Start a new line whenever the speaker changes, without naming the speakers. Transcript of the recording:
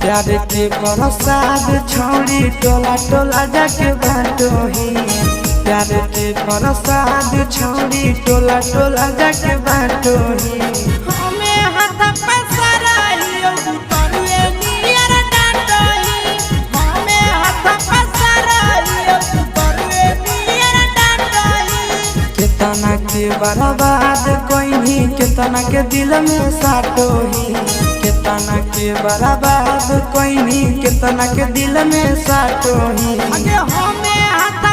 प्यार के प्रसाद छौड़ी टोला टोला जाके बाटोही। प्यार के प्रसाद छौड़ी टोला टोला जाके बाटोही।
हमें हाथ पसराइयो तरुए नियर डांटोही। हमें हाथ पसराइयो तरुए नियर डांटोही।
केतना के बर्बाद कोइनी केतना के दिल में साटोही। केतना के बर्बाद कोइनी केतना के दिल में साटोही।
हमें हाथ